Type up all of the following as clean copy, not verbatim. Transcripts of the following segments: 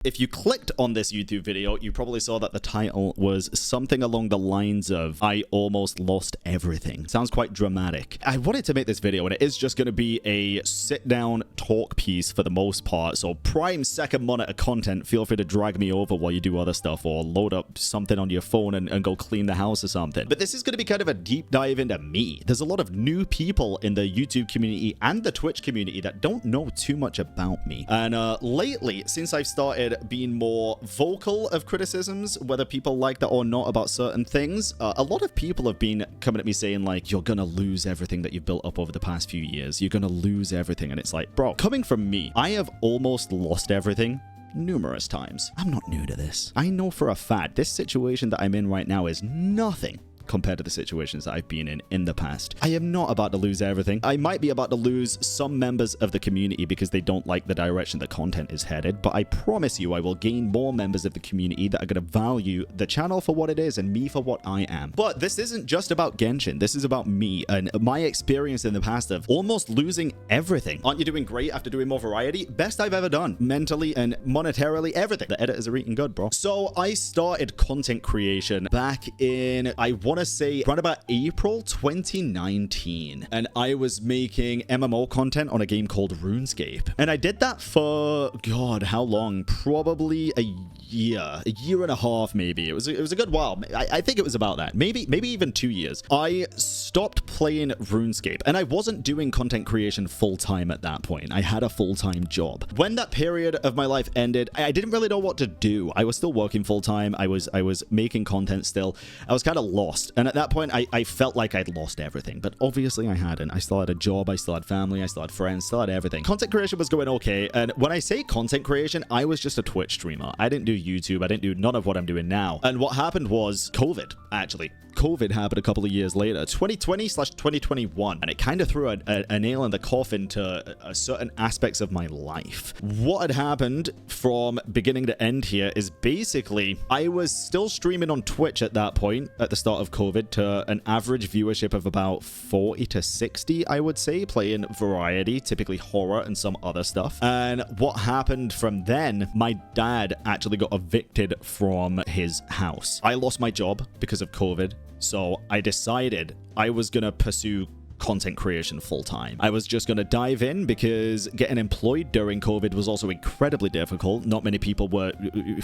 If you clicked on this YouTube video, you probably saw that the title was something along the lines of, I almost lost everything. Sounds quite dramatic. I wanted to make this video, and it is just going to be a sit-down talk piece for the most part. So prime second monitor content, feel free to drag me over while you do other stuff, or load up something on your phone and go clean the house or something. But this is going to be kind of a deep dive into me. There's a lot of new people in the YouTube community and the Twitch community that don't know too much about me. And lately, since I've started being more vocal of criticisms, whether people like that or not about certain things, a lot of people have been coming at me saying like, you're gonna lose everything that you've built up over the past few years. You're gonna lose everything. And it's like, bro, coming from me, I have almost lost everything numerous times. I'm not new to this. I know for a fact this situation that I'm in right now is nothing compared to the situations that I've been in the past. I am not about to lose everything. I might be about to lose some members of the community because they don't like the direction the content is headed, but I promise you I will gain more members of the community that are going to value the channel for what it is and me for what I am. But this isn't just about Genshin. This is about me and my experience in the past of almost losing everything. Aren't you doing great after doing more variety? Best I've ever done. Mentally and monetarily, everything. The editors are eating good, bro. So I started content creation back in, I want to say around about April 2019, and I was making MMO content on a game called RuneScape, and I did that for god how long, probably a year and a half, maybe. It was a good while. I think it was about that, maybe even 2 years. I stopped playing RuneScape, and I wasn't doing content creation full-time at that point. I had a full-time job. When that period of my life ended, I didn't really know what to do. I was still working full-time. I was making content still. I was kind of lost. And at that point, I felt like I'd lost everything. But obviously I hadn't. I still had a job. I still had family. I still had friends. Still had everything. Content creation was going okay. And when I say content creation, I was just a Twitch streamer. I didn't do YouTube. I didn't do none of what I'm doing now. And what happened was COVID, actually. COVID happened a couple of years later, 2020/2021, and it kind of threw a nail in the coffin to certain aspects of my life. What had happened from beginning to end here is basically I was still streaming on Twitch at that point, at the start of COVID, to an average viewership of about 40 to 60, I would say, playing variety, typically horror and some other stuff. And what happened from then, my dad actually got evicted from his house. I lost my job because of COVID. So I decided I was going to pursue content creation full-time. I was just going to dive in because getting employed during COVID was also incredibly difficult. Not many people were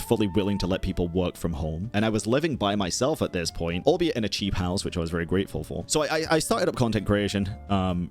fully willing to let people work from home. And I was living by myself at this point, albeit in a cheap house, which I was very grateful for. So I started up content creation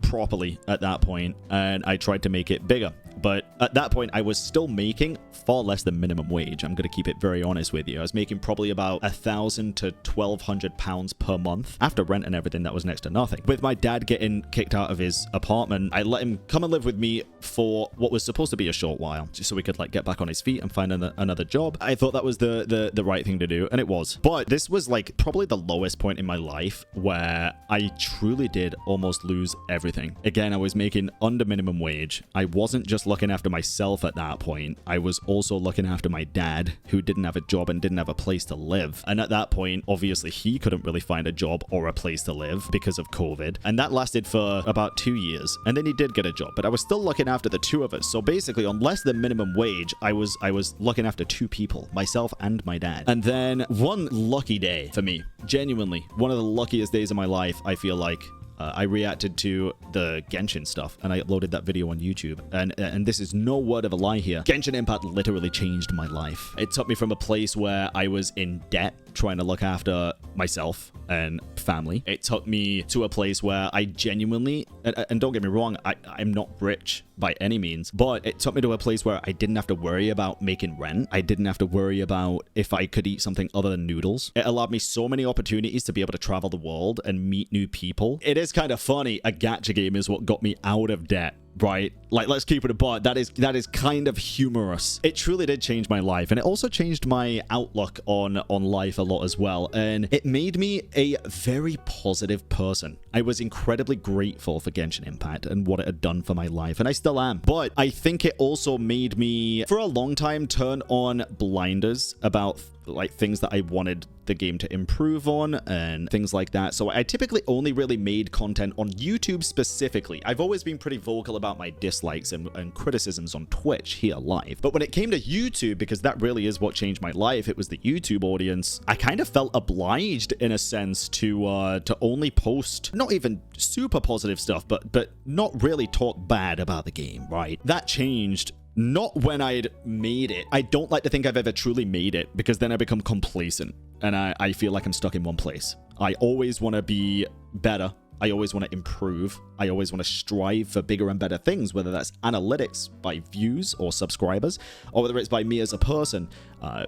properly at that point, and I tried to make it bigger. But at that point, I was still making far less than minimum wage. I'm going to keep it very honest with you. I was making probably about £1,000 to £1,200 per month. After rent and everything, that was next to nothing. With my dad getting kicked out of his apartment, I let him come and live with me for what was supposed to be a short while, just so we could like get back on his feet and find another job. I thought that was the right thing to do, and it was. But this was like probably the lowest point in my life where I truly did almost lose everything. Again, I was making under minimum wage. I wasn't just looking after myself at that point. I was also looking after my dad, who didn't have a job and didn't have a place to live. And at that point, obviously, he couldn't really find a job or a place to live because of COVID. And that lasted for about 2 years. And then he did get a job, but I was still looking after the two of us. So basically, on less than minimum wage, I was looking after two people, myself and my dad. And then one lucky day for me, genuinely, one of the luckiest days of my life, I feel like, I reacted to the Genshin stuff, and I uploaded that video on YouTube. And this is no word of a lie here. Genshin Impact literally changed my life. It took me from a place where I was in debt, trying to look after myself and family. It took me to a place where I genuinely, and don't get me wrong, I'm not rich by any means, but it took me to a place where I didn't have to worry about making rent. I didn't have to worry about if I could eat something other than noodles. It allowed me so many opportunities to be able to travel the world and meet new people. It is kind of funny. A gacha game is what got me out of debt. Right? Like, let's keep it apart. That is kind of humorous. It truly did change my life, and it also changed my outlook on life a lot as well, and it made me a very positive person. I was incredibly grateful for Genshin Impact and what it had done for my life, and I still am. But I think it also made me, for a long time, turn on blinders about like things that I wanted the game to improve on and things like that. So I typically only really made content on YouTube specifically. I've always been pretty vocal about my dislikes and criticisms on Twitch here live. But when it came to YouTube, because that really is what changed my life, it was the YouTube audience, I kind of felt obliged in a sense to only post not even super positive stuff, but not really talk bad about the game, right? That changed. Not when I'd made it. I don't like to think I've ever truly made it, because then I become complacent and I feel like I'm stuck in one place. I always want to be better. I always want to improve. I always want to strive for bigger and better things, whether that's analytics by views or subscribers, or whether it's by me as a person,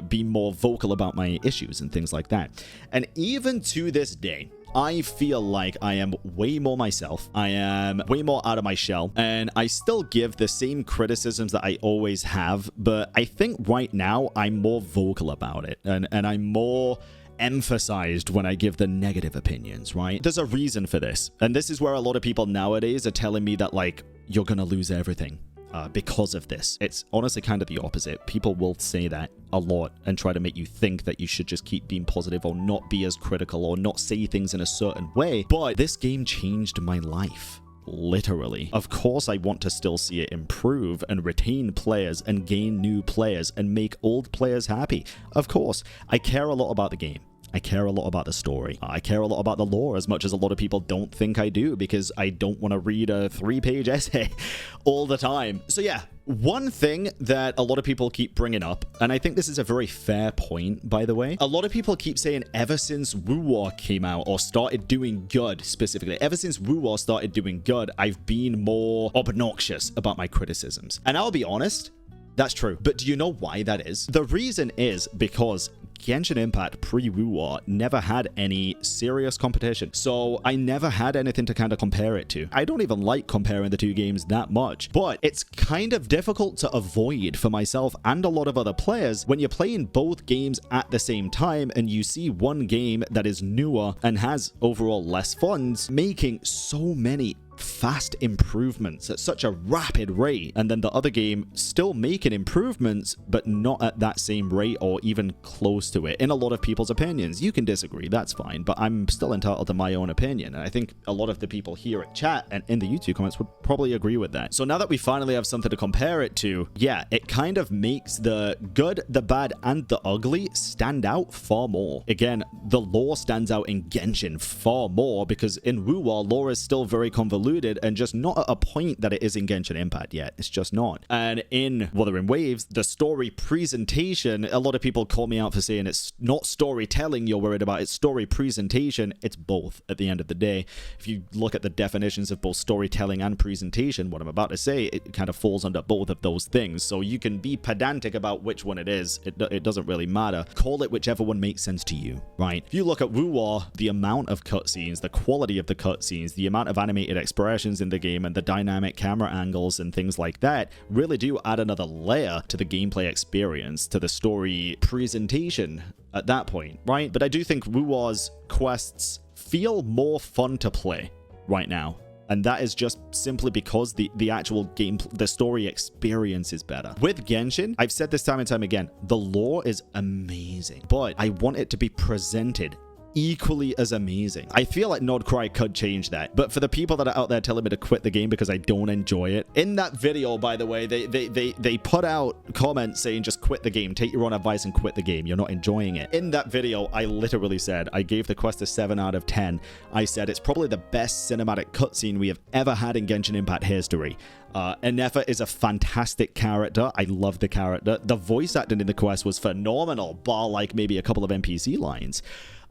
be more vocal about my issues and things like that. And even to this day, I feel like I am way more myself. I am way more out of my shell, and I still give the same criticisms that I always have, but I think right now I'm more vocal about it, and I'm more emphasized when I give the negative opinions, right? There's a reason for this, and this is where a lot of people nowadays are telling me that, like, you're gonna lose everything because of this. It's honestly kind of the opposite. People will say that a lot and try to make you think that you should just keep being positive or not be as critical or not say things in a certain way. But this game changed my life. Literally. Of course, I want to still see it improve and retain players and gain new players and make old players happy. Of course, I care a lot about the game. I care a lot about the story. I care a lot about the lore, as much as a lot of people don't think I do, because I don't want to read a 3-page essay all the time. So yeah, one thing that a lot of people keep bringing up, and I think this is a very fair point, by the way, a lot of people keep saying ever since Woo War came out or started doing good, specifically, ever since Woo War started doing good, I've been more obnoxious about my criticisms. And I'll be honest, that's true. But do you know why that is? The reason is because Genshin Impact pre-Woo War never had any serious competition, so I never had anything to kind of compare it to. I don't even like comparing the two games that much, but it's kind of difficult to avoid for myself and a lot of other players when you're playing both games at the same time and you see one game that is newer and has overall less funds making so many fast improvements at such a rapid rate, and then the other game still making improvements but not at that same rate or even close to it. In a lot of people's opinions, you can disagree, that's fine, but I'm still entitled to my own opinion, and I think a lot of the people here at chat and in the YouTube comments would probably agree with that. So now that we finally have something to compare it to, yeah, it kind of makes the good, the bad, and the ugly stand out far more. Again, the lore stands out in Genshin far more, because in Woo War, lore is still very convoluted and just not at a point that it is in Genshin Impact yet. It's just not. And in Wuthering Waves, the story presentation, a lot of people call me out for saying it's not storytelling you're worried about, it's story presentation. It's both at the end of the day. If you look at the definitions of both storytelling and presentation, what I'm about to say, it kind of falls under both of those things. So you can be pedantic about which one it is. It doesn't really matter. Call it whichever one makes sense to you, right? If you look at Woo War, the amount of cutscenes, the quality of the cutscenes, the amount of animated expressions in the game, and the dynamic camera angles and things like that really do add another layer to the gameplay experience, to the story presentation at that point, right? But I do think Woo War's quests feel more fun to play right now. And that is just simply because the actual game, the story experience is better. With Genshin, I've said this time and time again, the lore is amazing, but I want it to be presented equally as amazing. I feel like Nodcry could change that, but for the people that are out there telling me to quit the game because I don't enjoy it, in that video, by the way, they put out comments saying just quit the game, take your own advice and quit the game, you're not enjoying it. In that video, I literally said, I gave the quest a 7 out of 10. I said it's probably the best cinematic cutscene we have ever had in Genshin Impact history. Enefa is a fantastic character. I love the character. The voice acting in the quest was phenomenal, bar like maybe a couple of NPC lines.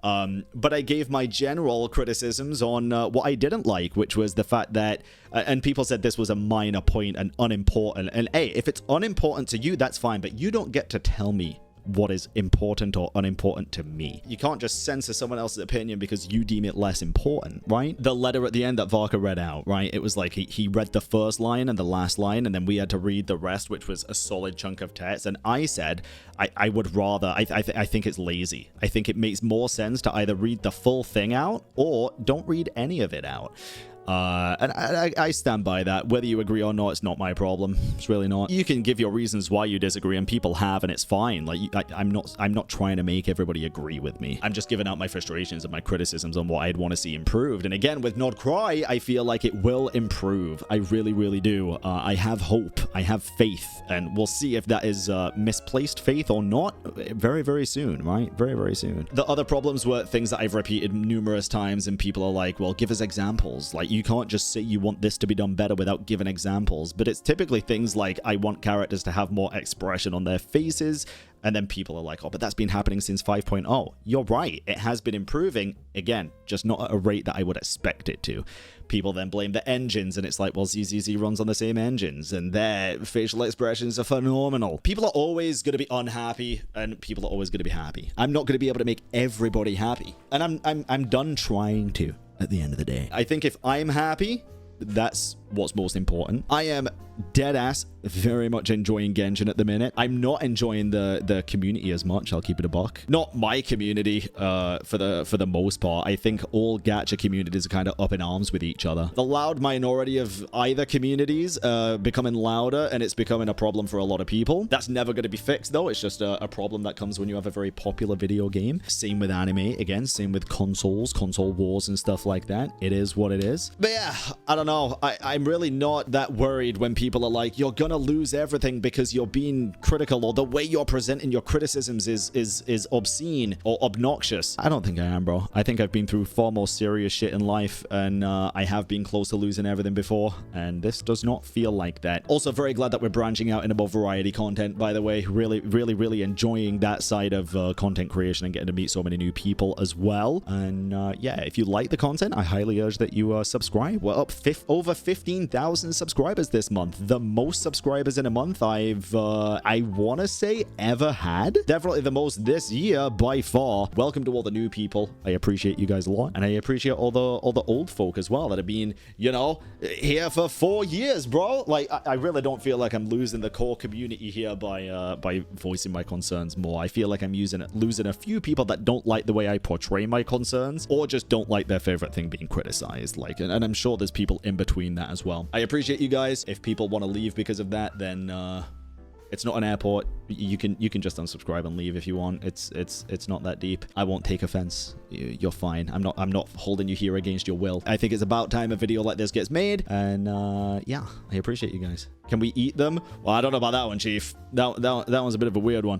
But I gave my general criticisms on what I didn't like, which was the fact that, and people said this was a minor point and unimportant. And hey, if it's unimportant to you, that's fine, but you don't get to tell me what is important or unimportant to me. You can't just censor someone else's opinion because you deem it less important, right? The letter at the end that Varka read out, right? It was like he read the first line and the last line, and then we had to read the rest, which was a solid chunk of text. And I said, I would rather, I think it's lazy. I think it makes more sense to either read the full thing out or don't read any of it out. And I stand by that. Whether you agree or not, it's not my problem. It's really not. You can give your reasons why you disagree, and people have, and it's fine. Like, I'm not trying to make everybody agree with me. I'm just giving out my frustrations and my criticisms on what I'd want to see improved. And again, with Not Cry, I feel like it will improve. I really, really do. I have hope. I have faith, and we'll see if that is misplaced faith or not very, very soon, right? Very, very soon. The other problems were things that I've repeated numerous times, and people are like, well, give us examples. Like, you can't just say you want this to be done better without giving examples. But it's typically things like, I want characters to have more expression on their faces, and then people are like, oh, but that's been happening since 5.0. You're right. It has been improving. Again, just not at a rate that I would expect it to. People then blame the engines, and it's like, well, ZZZ runs on the same engines, and their facial expressions are phenomenal. People are always going to be unhappy, and people are always going to be happy. I'm not going to be able to make everybody happy, and I'm done trying to at the end of the day. I think if I'm happy, that's what's most important. I am dead ass very much enjoying Genshin at the minute. I'm not enjoying the community as much. I'll keep it a buck. Not my community for the most part. I think all gacha communities are kind of up in arms with each other. The loud minority of either communities becoming louder, and it's becoming a problem for a lot of people. That's never going to be fixed though. It's just a problem that comes when you have a very popular video game. Same with anime. Again, same with consoles, console wars and stuff like that. It is what it is. But yeah, I don't know. I'm really not that worried when people are like, you're gonna lose everything because you're being critical, or the way you're presenting your criticisms is obscene or obnoxious. I don't think I am, bro. I think I've been through far more serious shit in life, and I have been close to losing everything before, and this does not feel like that. Also, very glad that we're branching out into more variety content, by the way. Really, really, really enjoying that side of content creation and getting to meet so many new people as well. And yeah, if you like the content, I highly urge that you subscribe. We're up over 15,000 subscribers this month. The most subscribers in a month I've I want to say ever had. Definitely the most this year by far. Welcome to all the new people. I appreciate you guys a lot, and I appreciate all the old folk as well that have been, you know, here for 4 years, bro. Like, I really don't feel like I'm losing the core community here by voicing my concerns more. I feel like I'm losing a few people that don't like the way I portray my concerns, or just don't like their favorite thing being criticized. Like, and I'm sure there's people in between that as well. I appreciate you guys. If people want to leave because of that, then it's not an airport. You can just unsubscribe and leave if you want. It's not that deep. I won't take offense. You're fine. I'm not holding you here against your will. I think it's about time a video like this gets made, and yeah, I appreciate you guys. Can we eat them? Well, I don't know about that one, Chief. That one's a bit of a weird one.